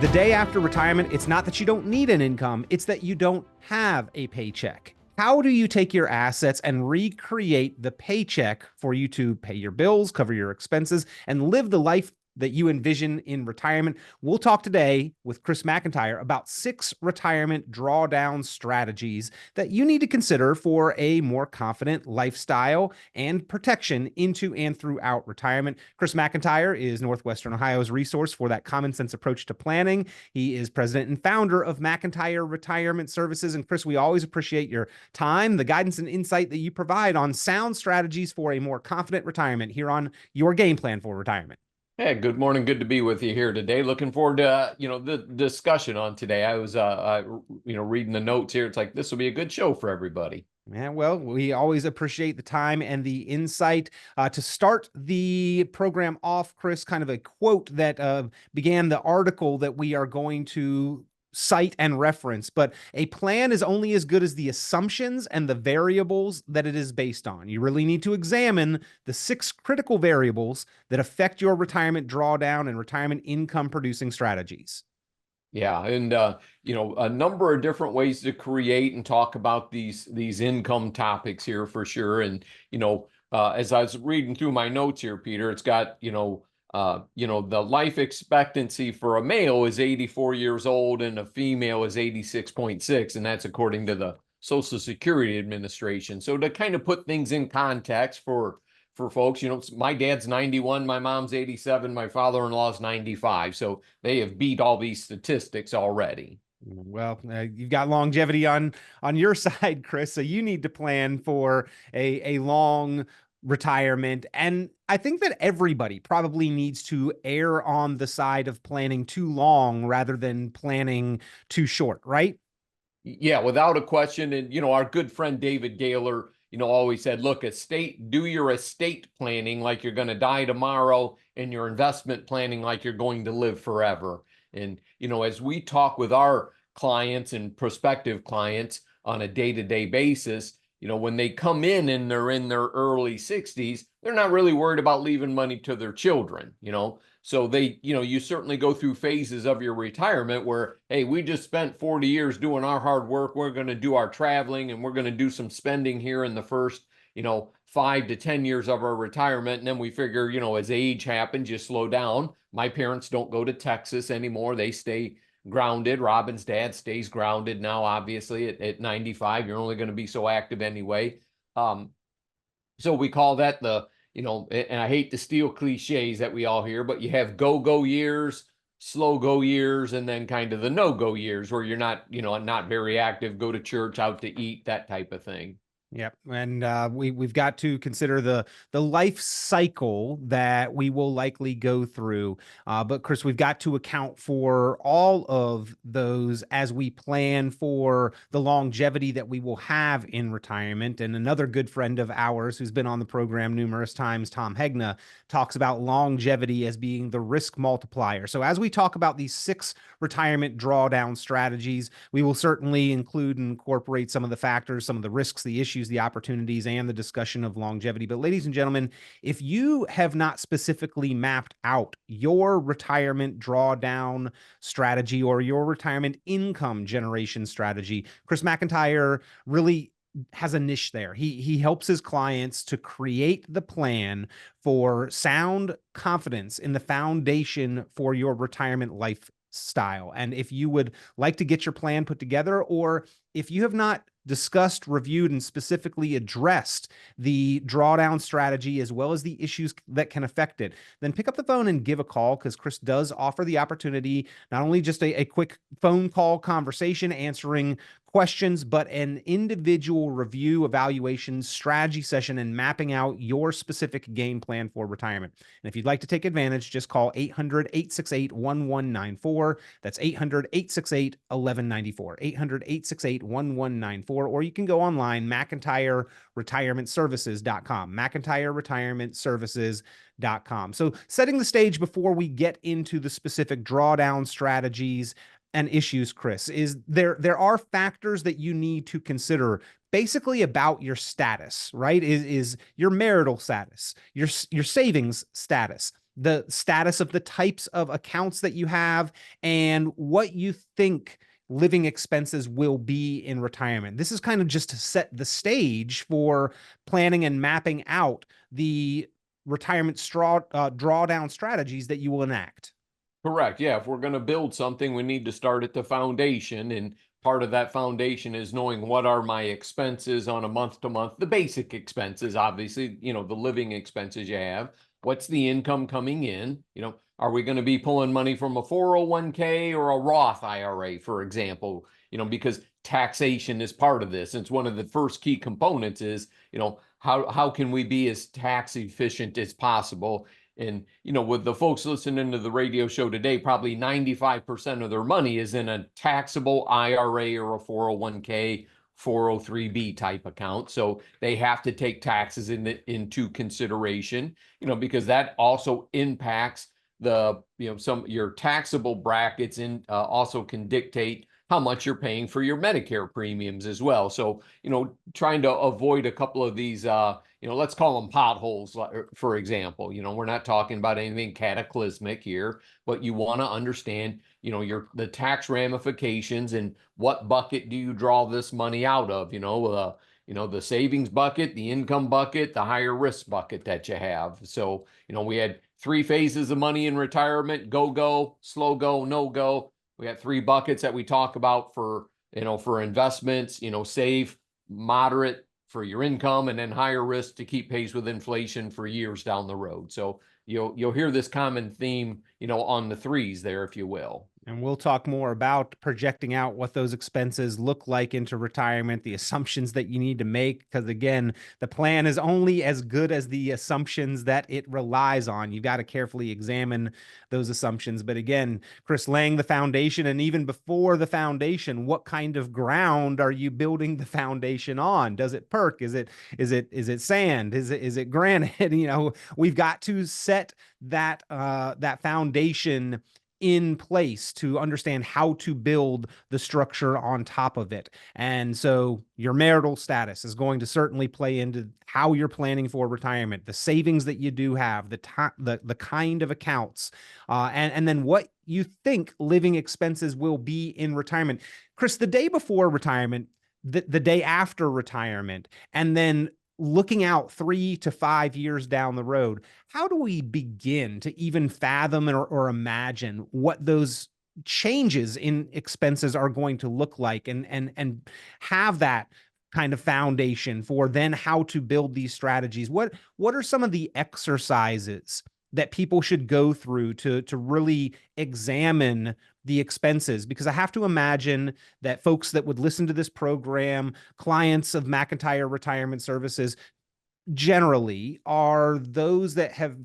The day after retirement, it's not that you don't need an income, it's that you don't have a paycheck. How do you take your assets and recreate the paycheck for you to pay your bills, cover your expenses, and live the life that you envision in retirement? We'll talk today with Chris McIntire about 6 retirement drawdown strategies that you need to consider for a more confident lifestyle and protection into and throughout retirement. Chris McIntire is Northwestern Ohio's resource for that common sense approach to planning. He is president and founder of McIntire Retirement Services. And Chris, we always appreciate your time, the guidance and insight that you provide on sound strategies for a more confident retirement here on Your Game Plan for Retirement. Hey, good morning. Good to be with you here today. Looking forward to, the discussion on today. I was, reading the notes here. It's like, this will be a good show for everybody. Yeah, well, we always appreciate the time and the insight. To start the program off, Chris, kind of a quote that began the article that we are going to cite and reference, but a plan is only as good as the assumptions and the variables that it is based on. You really need to examine the 6 critical variables that affect your retirement drawdown and retirement income producing strategies. Yeah, and a number of different ways to create and talk about these income topics here for sure. And as I was reading through my notes here, Peter, it's got the life expectancy for a male is 84 years old and a female is 86.6, and that's according to the Social Security Administration. So to kind of put things in context for folks, my dad's 91, my mom's 87, my father-in-law's 95. So they have beat all these statistics already. Well, you've got longevity on your side, Chris, so you need to plan for a long retirement. And I think that everybody probably needs to err on the side of planning too long rather than planning too short, right? Yeah, without a question. And, our good friend David Gaylor, always said, look, do your estate planning like you're going to die tomorrow and your investment planning like you're going to live forever. And, as we talk with our clients and prospective clients on a day-to-day basis, when they come in and they're in their early 60s, they're not really worried about leaving money to their children, So they, you certainly go through phases of your retirement where, hey, we just spent 40 years doing our hard work. We're going to do our traveling and we're going to do some spending here in the first, 5 to 10 years of our retirement. And then we figure, as age happens, you slow down. My parents don't go to Texas anymore. They stay grounded. Robin's dad stays grounded now, obviously at 95. You're only going to be so active anyway. So we call that and I hate to steal cliches that we all hear, but you have go years, slow go years, and then kind of the no-go years where you're not, not very active, go to church, out to eat, that type of thing. Yep. And we've got to consider the life cycle that we will likely go through. But Chris, we've got to account for all of those as we plan for the longevity that we will have in retirement. And another good friend of ours who's been on the program numerous times, Tom Hegna, talks about longevity as being the risk multiplier. So as we talk about these 6 retirement drawdown strategies, we will certainly include and incorporate some of the factors, some of the risks, the issues, the opportunities, and the discussion of longevity. But ladies and gentlemen, if you have not specifically mapped out your retirement drawdown strategy or your retirement income generation strategy, Chris McIntire really has a niche there. He helps his clients to create the plan for sound confidence in the foundation for your retirement lifestyle. And if you would like to get your plan put together, or if you have not discussed, reviewed, and specifically addressed the drawdown strategy as well as the issues that can affect it, then pick up the phone and give a call, because Chris does offer the opportunity, not only just a quick phone call conversation answering questions, but an individual review, evaluation, strategy session, and mapping out your specific game plan for retirement. And if you'd like to take advantage, just call 800-868-1194. That's 800-868-1194, 800-868-1194, or you can go online, McIntireRetirementServices.com, McIntireRetirementServices.com. So setting the stage before we get into the specific drawdown strategies and issues, Chris, is there are factors that you need to consider basically about your status, right? Is your marital status, your savings status, the status of the types of accounts that you have, and what you think living expenses will be in retirement. This is kind of just to set the stage for planning and mapping out the retirement drawdown strategies that you will enact. Correct. Yeah. If we're going to build something, we need to start at the foundation. And part of that foundation is knowing what are my expenses on a month to month, the basic expenses, obviously, the living expenses you have. What's the income coming in? Are we going to be pulling money from a 401k or a Roth IRA, for example? Because taxation is part of this. It's one of the first key components is, how can we be as tax efficient as possible? And, with the folks listening to the radio show today, probably 95% of their money is in a taxable IRA or a 401k, 403b type account. So they have to take taxes into consideration, because that also impacts your taxable brackets also can dictate how much you're paying for your Medicare premiums as well. So, trying to avoid a couple of these, let's call them potholes, for example. We're not talking about anything cataclysmic here, but you want to understand, the tax ramifications and what bucket do you draw this money out of, the savings bucket, the income bucket, the higher risk bucket that you have. So, we had 3 phases of money in retirement: go, slow go, no go. We got 3 buckets that we talk about for investments, save, moderate for your income, and then higher risk to keep pace with inflation for years down the road. So you'll hear this common theme, on the 3s there, if you will. And we'll talk more about projecting out what those expenses look like into retirement, the assumptions that you need to make, because again, the plan is only as good as the assumptions that it relies on. You've got to carefully examine those assumptions. But again, Chris, laying the foundation, and even before the foundation, what kind of ground are you building the foundation on? Does it perk? Is it sand? Is it granite? We've got to set that foundation in place to understand how to build the structure on top of it. And so your marital status is going to certainly play into how you're planning for retirement, the savings that you do have, the kind of accounts, and then what you think living expenses will be in retirement. Chris, the day before retirement, the day after retirement, and then looking out 3 to 5 years down the road, how do we begin to even fathom or imagine what those changes in expenses are going to look like, and have that kind of foundation for then how to build these strategies? What are some of the exercises that people should go through to really examine the expenses? Because I have to imagine that folks that would listen to this program, clients of McIntire Retirement Services, generally are those that have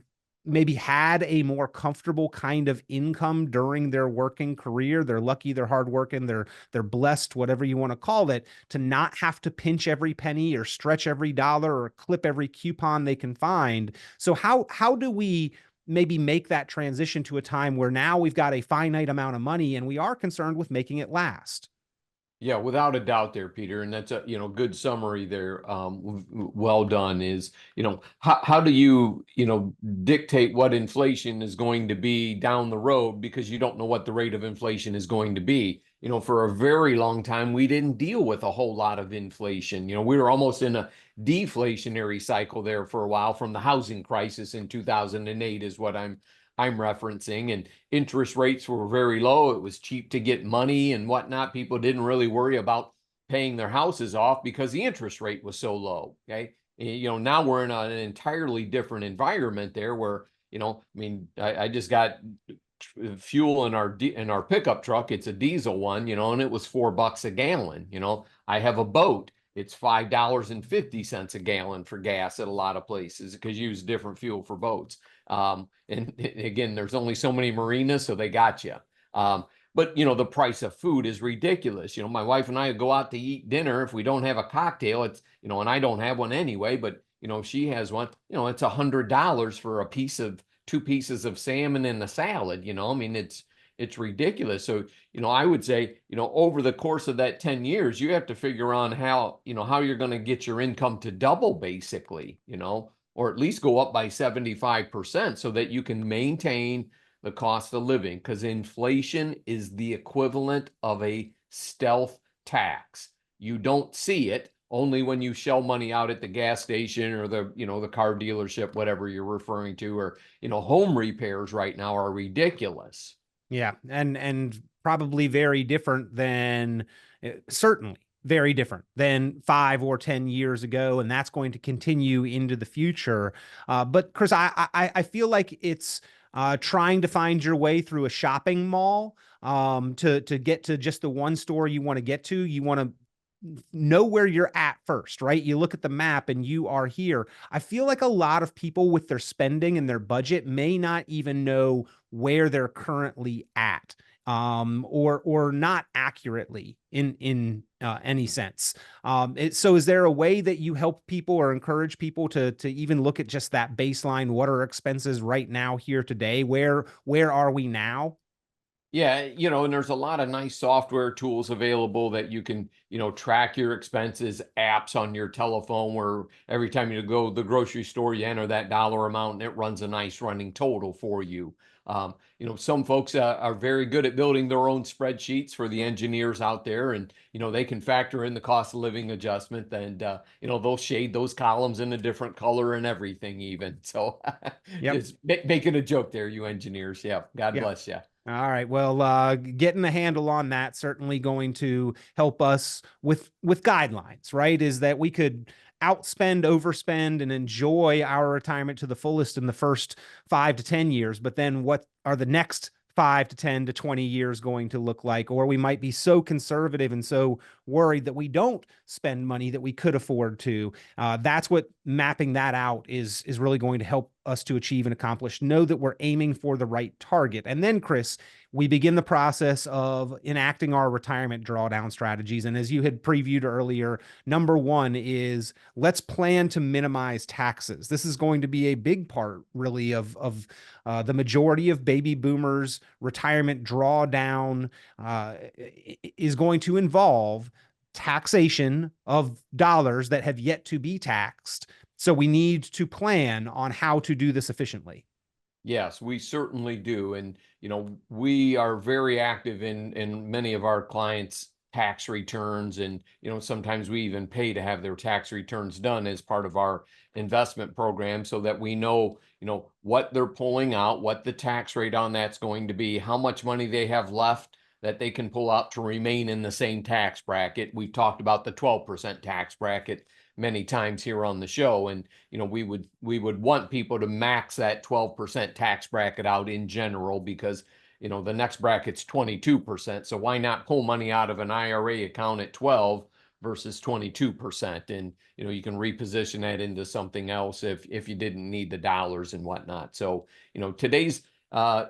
maybe had a more comfortable kind of income during their working career. They're lucky, they're hardworking, they're blessed, whatever you want to call it, to not have to pinch every penny or stretch every dollar or clip every coupon they can find. So how do we maybe make that transition to a time where now we've got a finite amount of money and we are concerned with making it last? Yeah, without a doubt there, Peter. And that's a, good summary there. Well done. Is, how do you, dictate what inflation is going to be down the road, because you don't know what the rate of inflation is going to be. For a very long time, we didn't deal with a whole lot of inflation. We were almost in a deflationary cycle there for a while, from the housing crisis in 2008 is what I'm referencing, and interest rates were very low. It was cheap to get money and whatnot. People didn't really worry about paying their houses off because the interest rate was so low. Okay. Now we're in an entirely different environment there where, I just got fuel in our pickup truck. It's a diesel one, and it was $4 a gallon. I have a boat. It's $5.50 a gallon for gas at a lot of places, because you use different fuel for boats. And again, there's only so many marinas, so they got you. But the price of food is ridiculous. My wife and I go out to eat dinner. If we don't have a cocktail, it's, and I don't have one anyway, but if she has one, it's $100 for 2 pieces of salmon and a salad. It's ridiculous. So, I would say, over the course of that 10 years, you have to figure on how you're going to get your income to double, basically, or at least go up by 75% so that you can maintain the cost of living, because inflation is the equivalent of a stealth tax. You don't see it only when you shell money out at the gas station or the car dealership, whatever you're referring to, or home repairs right now are ridiculous. Yeah, and probably very different than certainly very different than 5 or 10 years ago, and that's going to continue into the future. But Chris, I feel like it's trying to find your way through a shopping mall to get to just the one store you want to get to. You want to know where you're at first, right? You look at the map and you are here. I feel like a lot of people with their spending and their budget may not even know where they're currently at, or not accurately in any sense. So is there a way that you help people or encourage people to even look at just that baseline? What are expenses right now here today? Where are we now? Yeah, and there's a lot of nice software tools available that you can, track your expenses, apps on your telephone where every time you go to the grocery store, you enter that dollar amount and it runs a nice running total for you. Some folks are very good at building their own spreadsheets for the engineers out there, and they can factor in the cost of living adjustment, and they'll shade those columns in a different color and everything even. So Yep. just making a joke there, you engineers. Yeah, God Yep. bless you. All right. Well, getting a handle on that certainly going to help us with guidelines, right? Is that we could outspend, overspend, and enjoy our retirement to the fullest in the first 5 to 10 years. But then what are the next 5 to 10 to 20 years going to look like? Or we might be so conservative and so worried that we don't spend money that we could afford to. That's what mapping that out is really going to help us to achieve and accomplish. Know that we're aiming for the right target. And then, Chris, we begin the process of enacting our retirement drawdown strategies. And as you had previewed earlier, number one is let's plan to minimize taxes. This is going to be a big part, really, of the majority of baby boomers' retirement drawdown is going to involve taxation of dollars that have yet to be taxed. So we need to plan on how to do this efficiently. Yes, we certainly do. And, we are very active in many of our clients' tax returns. And, sometimes we even pay to have their tax returns done as part of our investment program so that we know, what they're pulling out, what the tax rate on that's going to be, how much money they have left that they can pull out to remain in the same tax bracket. We've talked about the 12% tax bracket many times here on the show, and we would want people to max that 12% tax bracket out in general, because the next bracket's 22%, so why not pull money out of an IRA account at 12 versus 22%, and you can reposition that into something else if you didn't need the dollars and whatnot. So today's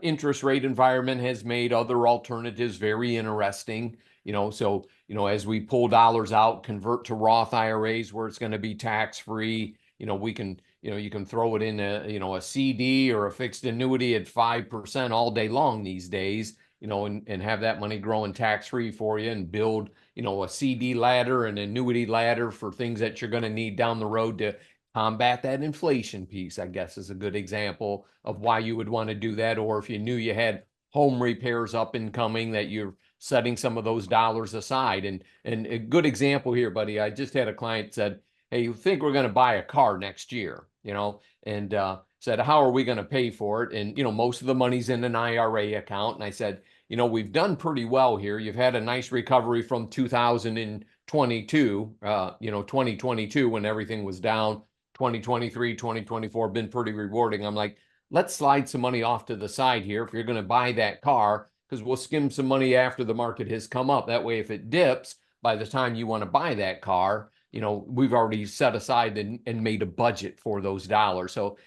interest rate environment has made other alternatives very interesting. As we pull dollars out, convert to Roth IRAs where it's going to be tax free, we can, you can throw it in a CD or a fixed annuity at 5% all day long these days, and have that money growing tax free for you, and build, a CD ladder and annuity ladder for things that you're going to need down the road to combat that inflation piece, I guess, is a good example of why you would want to do that. Or if you knew you had home repairs up and coming, that you're setting some of those dollars aside. And a good example here, buddy, I just had a client said, hey, you think we're going to buy a car next year, and said, how are we going to pay for it? And, most of the money's in an IRA account. And I said, we've done pretty well here. You've had a nice recovery from 2022, 2022 when everything was down. 2023, 2024 been pretty rewarding. I'm like, let's slide some money off to the side here if you're going to buy that car, because we'll skim some money after the market has come up. That way, if it dips, by the time you want to buy that car, we've already set aside and made a budget for those dollars. So,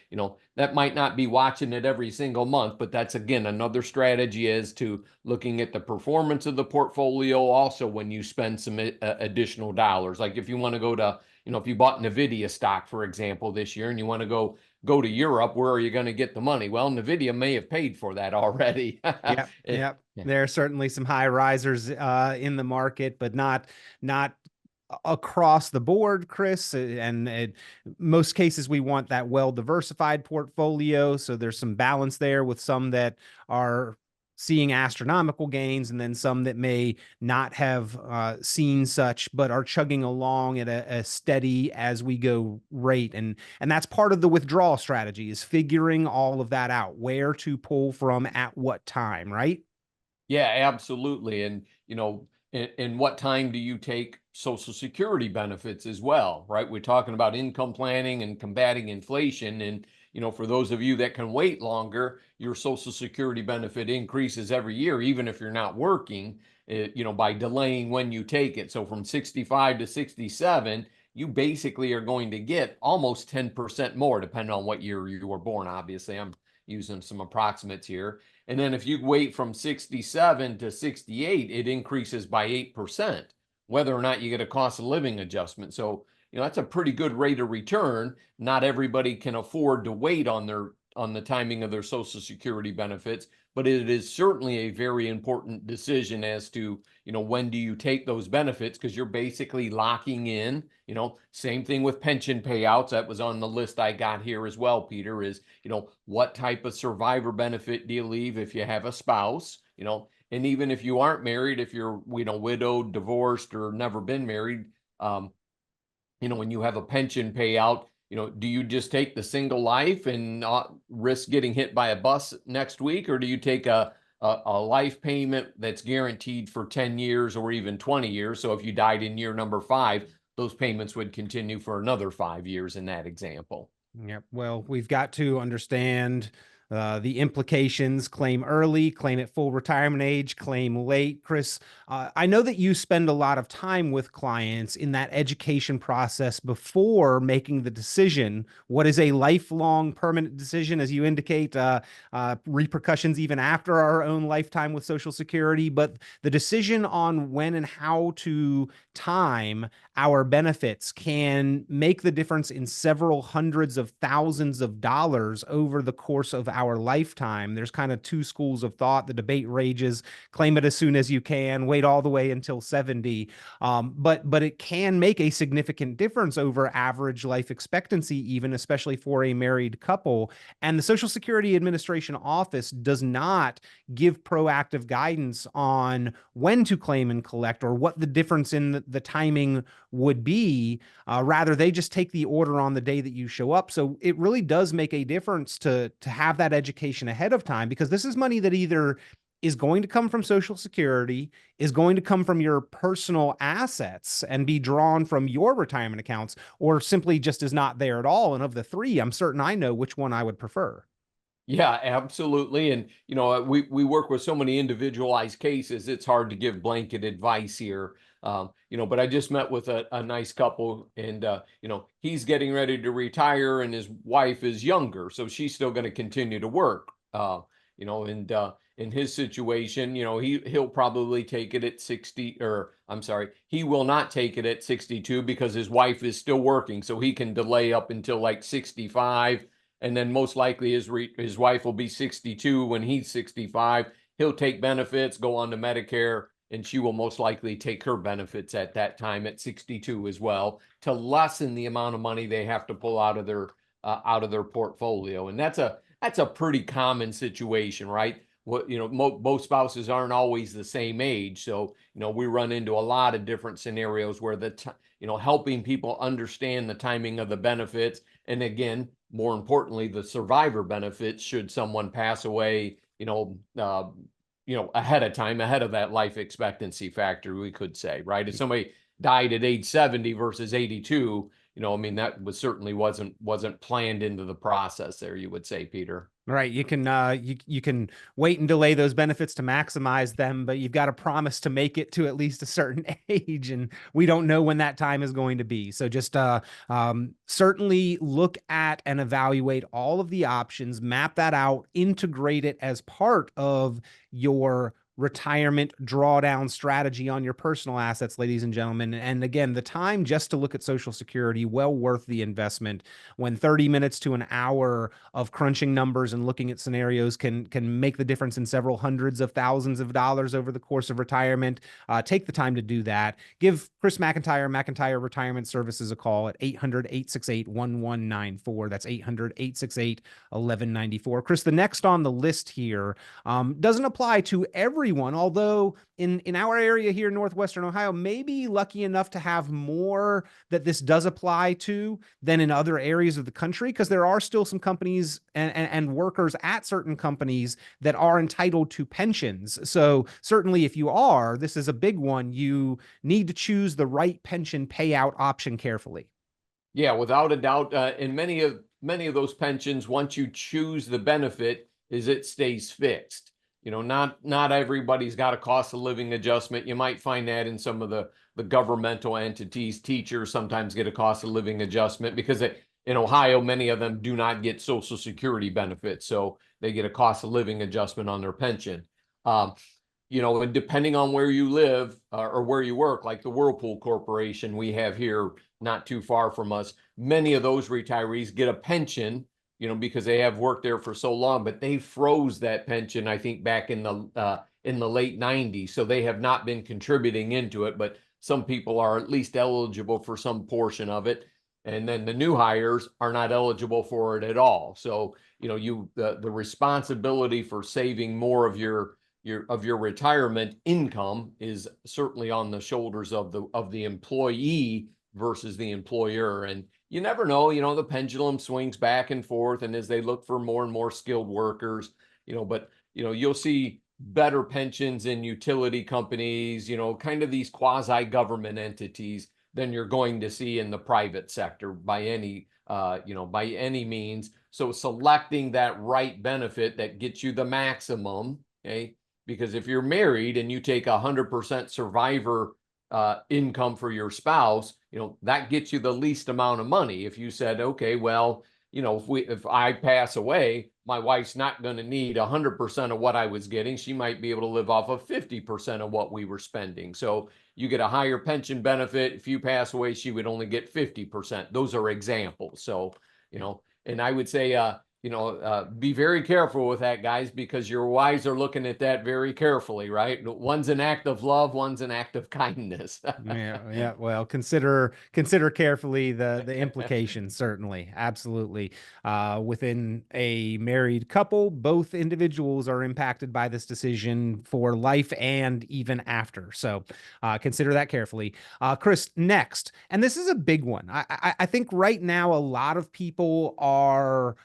that might not be watching it every single month, but that's, again, another strategy as to looking at the performance of the portfolio also when you spend some additional dollars. Like if you want to go to, if you bought NVIDIA stock, for example, this year, and you want to go to Europe, where are you going to get the money? Well, NVIDIA may have paid for that already. Yep. Yep. There are certainly some high risers in the market, but not across the board, Chris. And most cases, we want that well diversified portfolio. So there's some balance there with some that are seeing astronomical gains and then some that may not have seen such, but are chugging along at a steady as we go rate. And that's part of the withdrawal strategy, is figuring all of that out, where to pull from at what time, right? Yeah, absolutely. And, in what time do you take Social Security benefits as well, right? We're talking about income planning and combating inflation. And, for those of you that can wait longer, your Social Security benefit increases every year, even if you're not working, by delaying when you take it. So from 65 to 67, you basically are going to get almost 10% more, depending on what year you were born. Obviously, I'm using some approximates here. And then if you wait from 67 to 68, it increases by 8%, whether or not you get a cost of living adjustment. So, that's a pretty good rate of return. Not everybody can afford to wait on the timing of their Social Security benefits, but it is certainly a very important decision as to, when do you take those benefits, because you're basically locking in, same thing with pension payouts. That was on the list I got here as well, Peter, is, what type of survivor benefit do you leave if you have a spouse, and even if you aren't married, if you're, widowed, divorced, or never been married, when you have a pension payout, do you just take the single life and not risk getting hit by a bus next week? Or do you take a life payment that's guaranteed for 10 years or even 20 years? So if you died in year number 5, those payments would continue for another 5 years in that example. Yep. Well, we've got to understand the implications: claim early, claim at full retirement age, claim late. Chris, I know that you spend a lot of time with clients in that education process before making the decision. What is a lifelong permanent decision, as you indicate, repercussions even after our own lifetime with Social Security, but the decision on when and how to time our benefits can make the difference in several hundreds of thousands of dollars over the course of our lifetime. There's kind of two schools of thought. The debate rages: claim it as soon as you can, wait all the way until 70. But it can make a significant difference over average life expectancy, even especially for a married couple. And the Social Security Administration office does not give proactive guidance on when to claim and collect, or what the difference in the timing would be. Rather, they just take the order on the day that you show up. So it really does make a difference to have that education ahead of time, because this is money that either is going to come from Social Security, is going to come from your personal assets and be drawn from your retirement accounts, or simply just is not there at all. And of the three, I'm certain I know which one I would prefer. Yeah, absolutely. And, we work with so many individualized cases, it's hard to give blanket advice here. But I just met with a nice couple, and, he's getting ready to retire and his wife is younger. So she's still going to continue to work, and in his situation, he'll probably take it at 60, or I'm sorry, he will not take it at 62 because his wife is still working. So he can delay up until like 65. And then most likely his wife will be 62 when he's 65. He'll take benefits, go on to Medicare, and she will most likely take her benefits at that time at 62 as well, to lessen the amount of money they have to pull out of their portfolio. And that's a pretty common situation, right? Both spouses aren't always the same age, so we run into a lot of different scenarios where helping people understand the timing of the benefits, and again, more importantly, the survivor benefits should someone pass away, ahead of time, ahead of that life expectancy factor, we could say, right? If somebody died at age 70 versus 82, that certainly wasn't planned into the process there, you would say, Peter. Right. You can you can wait and delay those benefits to maximize them, but you've got to promise to make it to at least a certain age, and we don't know when that time is going to be. So just certainly look at and evaluate all of the options, map that out, integrate it as part of your retirement drawdown strategy on your personal assets, ladies and gentlemen. And again, the time just to look at Social Security, well worth the investment, when 30 minutes to an hour of crunching numbers and looking at scenarios can make the difference in several hundreds of thousands of dollars over the course of retirement. Take the time to do that. Give Chris McIntire Retirement Services a call at 800-868-1194. That's 800-868-1194. Chris, the next on the list here doesn't apply to everyone, although in our area here in Northwestern Ohio, maybe lucky enough to have more that this does apply to than in other areas of the country, because there are still some companies and workers at certain companies that are entitled to pensions. So certainly if you are, this is a big one. You need to choose the right pension payout option carefully. Yeah, without a doubt. And many of those pensions, once you choose the benefit, is it stays fixed. Not everybody's got a cost of living adjustment. You might find that in some of the governmental entities. Teachers sometimes get a cost of living adjustment because in Ohio, many of them do not get Social Security benefits. So they get a cost of living adjustment on their pension. And depending on where you live or where you work, like the Whirlpool Corporation we have here not too far from us, many of those retirees get a pension, because they have worked there for so long, but they froze that pension, I think, back in the late 90s. So they have not been contributing into it, but some people are at least eligible for some portion of it. And then the new hires are not eligible for it at all. So, the responsibility for saving more of your retirement income is certainly on the shoulders of the employee versus the employer. And you never know, the pendulum swings back and forth, and as they look for more and more skilled workers, but you'll see better pensions in utility companies, kind of these quasi-government entities than you're going to see in the private sector by any means. So selecting that right benefit that gets you the maximum, okay? Because if you're married and you take 100% survivor income for your spouse, that gets you the least amount of money. If you said, okay, well, if I pass away, my wife's not going to need 100% of what I was getting. She might be able to live off of 50% of what we were spending. So you get a higher pension benefit. If you pass away, she would only get 50%. Those are examples. So, and I would say, be very careful with that, guys, because your wives are looking at that very carefully, right? One's an act of love, one's an act of kindness. Yeah. Well, consider carefully the implications. Certainly, absolutely. Within a married couple, both individuals are impacted by this decision for life and even after. So, consider that carefully. Chris, next, and this is a big one. I think right now a lot of people are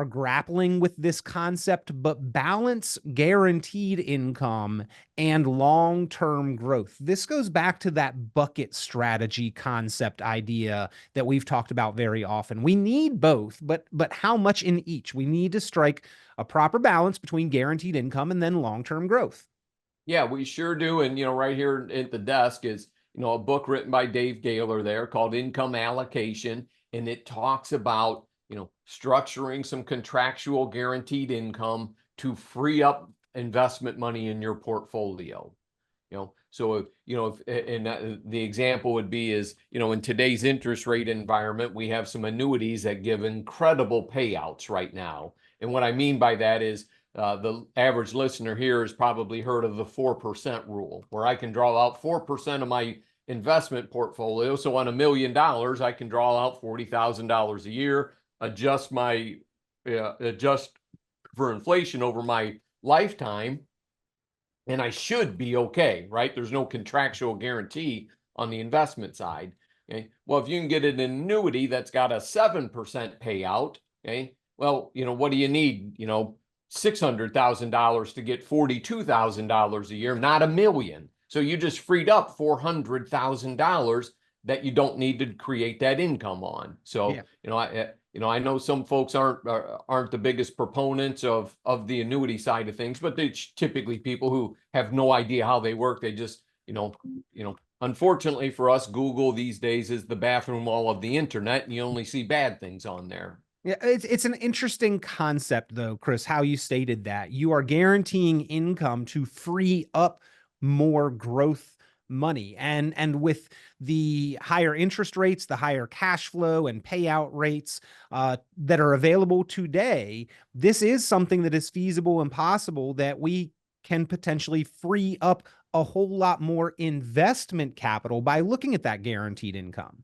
grappling with this concept, but balance guaranteed income and long-term growth. This goes back to that bucket strategy concept idea that we've talked about very often. We need both, but how much in each? We need to strike a proper balance between guaranteed income and then long-term growth. Yeah, we sure do. And, right here at the desk is, a book written by Dave Gaylor there called Income Allocation. And it talks about, structuring some contractual guaranteed income to free up investment money in your portfolio. So the example would be is, in today's interest rate environment, we have some annuities that give incredible payouts right now. And what I mean by that is the average listener here has probably heard of the 4% rule, where I can draw out 4% of my investment portfolio. So on $1 million, I can draw out $40,000 a year, adjust for inflation over my lifetime, and I should be okay, right? There's no contractual guarantee on the investment side. Okay. Well, if you can get an annuity that's got a 7% payout, okay, well, what do you need? $600,000 to get $42,000 a year, not $1 million. So you just freed up $400,000 that you don't need to create that income on. So, yeah. I know some folks aren't the biggest proponents of the annuity side of things, but they're typically people who have no idea how they work. They just, unfortunately for us, Google these days is the bathroom wall of the internet, and you only see bad things on there. Yeah, it's an interesting concept though, Chris, how you stated that. You are guaranteeing income to free up more growth money. And with the higher interest rates, the higher cash flow and payout rates that are available today, this is something that is feasible and possible that we can potentially free up a whole lot more investment capital by looking at that guaranteed income.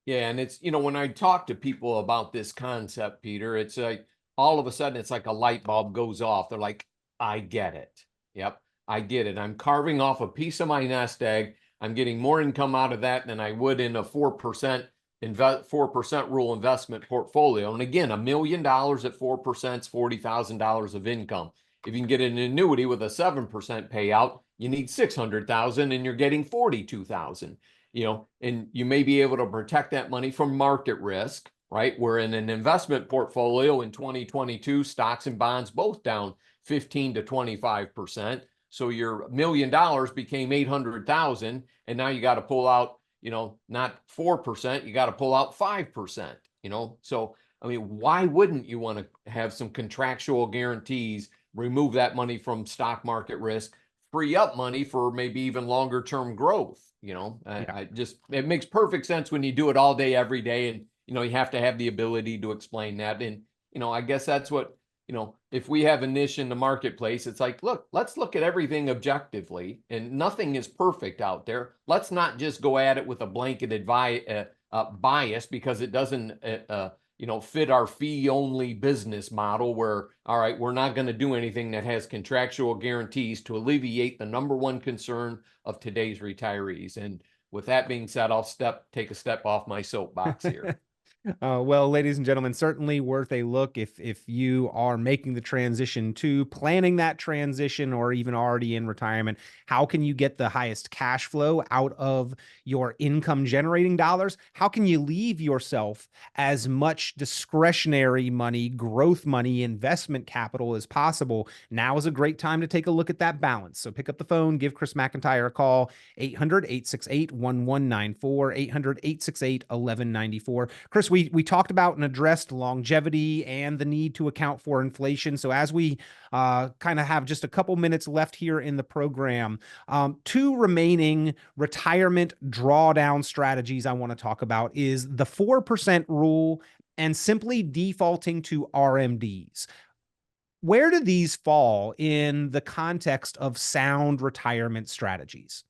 Yeah, and it's, when I talk to people about this concept, Peter, it's like all of a sudden it's like a light bulb goes off. They're like, I get it. Yep, I get it. I'm carving off a piece of my nest egg. I'm getting more income out of that than I would in a 4% 4% rule investment portfolio. And again, $1 million at 4% is $40,000 of income. If you can get an annuity with a 7% payout, you need 600,000 and you're getting 42,000. And you may be able to protect that money from market risk, right? Where in an investment portfolio in 2022, stocks and bonds both down 15 to 25%. So your $1 million became 800,000, and now you got to pull out, not 4%, you got to pull out 5%, So, I mean, why wouldn't you want to have some contractual guarantees, remove that money from stock market risk, free up money for maybe even longer term growth? Yeah. It makes perfect sense when you do it all day, every day. And, you have to have the ability to explain that. And, I guess that's what, if we have a niche in the marketplace, it's like, look, let's look at everything objectively, and nothing is perfect out there. Let's not just go at it with a blanket bias because it doesn't, fit our fee only business model where, all right, we're not going to do anything that has contractual guarantees to alleviate the number one concern of today's retirees. And with that being said, I'll take a step off my soapbox here. Well, ladies and gentlemen, certainly worth a look if you are making the transition to planning that transition or even already in retirement. How can you get the highest cash flow out of your income generating dollars? How can you leave yourself as much discretionary money, growth money, investment capital as possible? Now is a great time to take a look at that balance. So pick up the phone, give Chris McIntire a call, 800-868-1194, 800-868-1194. Chris, we talked about and addressed longevity and the need to account for inflation. So as we kind of have just a couple minutes left here in the program, two remaining retirement drawdown strategies I want to talk about is the 4% rule and simply defaulting to RMDs. Where do these fall in the context of sound retirement strategies?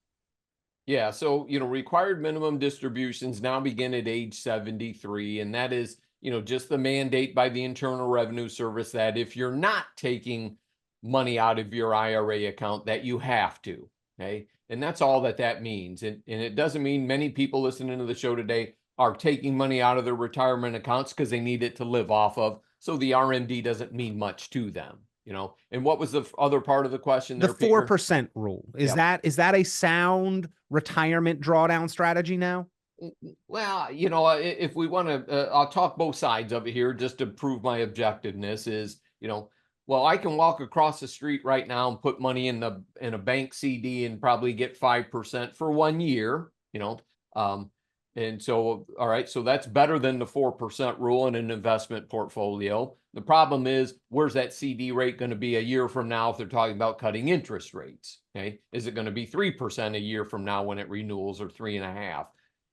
Yeah, so required minimum distributions now begin at age 73, and that is, just the mandate by the Internal Revenue Service that if you're not taking money out of your IRA account, that you have to, okay? And that's all that means. And it doesn't mean many people listening to the show today are taking money out of their retirement accounts because they need it to live off of. So the RMD doesn't mean much to them. And what was the other part of the question The there, Peter? 4% rule. Is Yep. that a sound retirement drawdown strategy now? Well, if we want to, I'll talk both sides of it here just to prove my objectiveness is, well, I can walk across the street right now and put money in a bank CD and probably get 5% for 1 year, and so, all right, so that's better than the 4% rule in an investment portfolio. The problem is, where's that CD rate going to be a year from now if they're talking about cutting interest rates? Okay, is it going to be 3% a year from now when it renews, or 3.5%?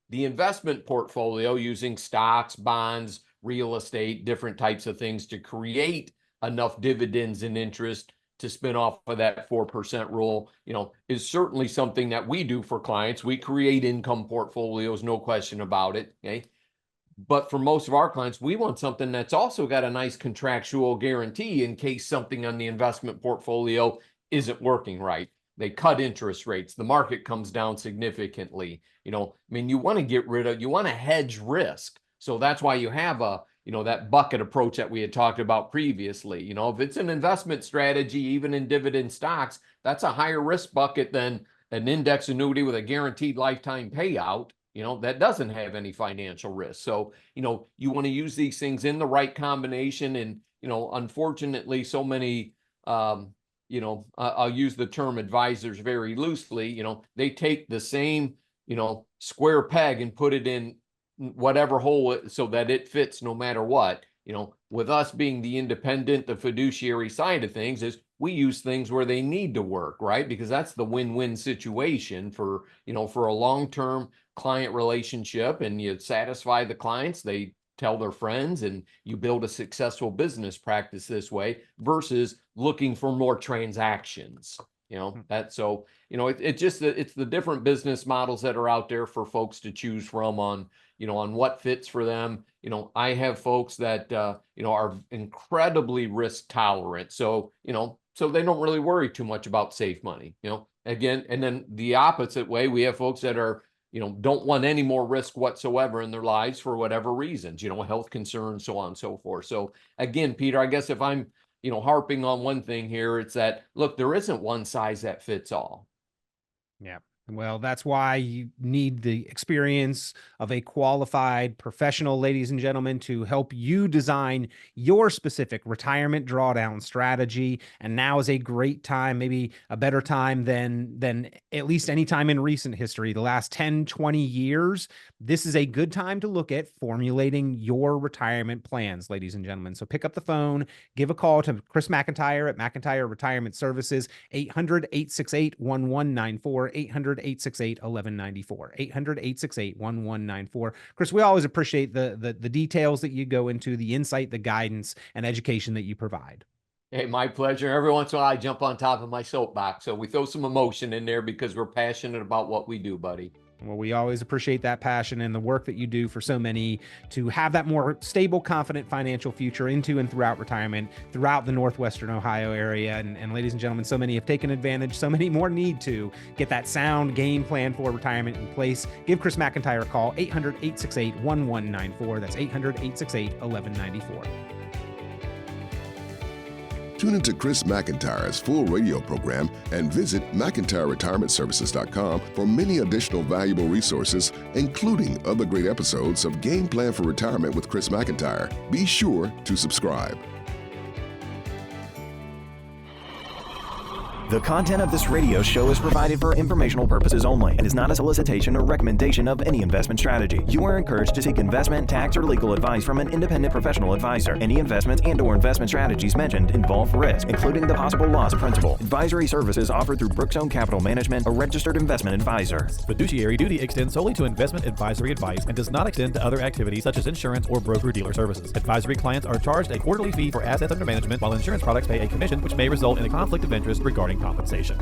The investment portfolio using stocks, bonds, real estate, different types of things to create enough dividends and interest to spin off of that 4% rule, is certainly something that we do for clients. We create income portfolios, no question about it. Okay. But for most of our clients, we want something that's also got a nice contractual guarantee in case something on the investment portfolio isn't working right. They cut interest rates, the market comes down significantly. I mean, you want to hedge risk. So that's why you have that bucket approach that we had talked about previously. If it's an investment strategy, even in dividend stocks, that's a higher risk bucket than an index annuity with a guaranteed lifetime payout, that doesn't have any financial risk. So, you want to use these things in the right combination. And, unfortunately, so many, I'll use the term advisors very loosely, they take the same, square peg and put it in whatever hole so that it fits no matter what. with us being the independent, the fiduciary side of things is we use things where they need to work, right? Because that's the win-win situation for a long-term client relationship, and you satisfy the clients, they tell their friends, and you build a successful business practice this way versus looking for more transactions. It's the different business models that are out there for folks to choose from on what fits for them. I have folks that are incredibly risk tolerant, so they don't really worry too much about safe money. Again, and then the opposite way, we have folks that are don't want any more risk whatsoever in their lives for whatever reasons, health concerns, so on and so forth. So again, Peter, I guess if I'm harping on one thing here, it's that, look, there isn't one size that fits all. Yeah. Well, that's why you need the experience of a qualified professional, ladies and gentlemen, to help you design your specific retirement drawdown strategy. And now is a great time, maybe a better time than at least any time in recent history, the last 10, 20 years. This is a good time to look at formulating your retirement plans, ladies and gentlemen. So pick up the phone, give a call to Chris McIntire at McIntire Retirement Services, 800-868-1194, 800-868-1194, 800-868-1194. Chris, we always appreciate the details that you go into, the insight, the guidance, and education that you provide. Hey, my pleasure. Every once in a while, I jump on top of my soapbox. So we throw some emotion in there because we're passionate about what we do, buddy. Well, we always appreciate that passion and the work that you do for so many to have that more stable, confident financial future into and throughout retirement, throughout the Northwestern Ohio area. And ladies and gentlemen, so many have taken advantage, so many more need to get that sound game plan for retirement in place. Give Chris McIntire a call, 800-868-1194. That's 800-868-1194. Tune into Chris McIntire's full radio program and visit McIntireRetirementServices.com for many additional valuable resources, including other great episodes of Game Plan for Retirement with Chris McIntire. Be sure to subscribe. The content of this radio show is provided for informational purposes only and is not a solicitation or recommendation of any investment strategy. You are encouraged to seek investment, tax, or legal advice from an independent professional advisor. Any investments and/or investment strategies mentioned involve risk, including the possible loss of principal. Advisory services offered through Brookstone Capital Management, a registered investment advisor. Fiduciary duty extends solely to investment advisory advice and does not extend to other activities such as insurance or broker-dealer services. Advisory clients are charged a quarterly fee for assets under management, while insurance products pay a commission, which may result in a conflict of interest regarding compensation.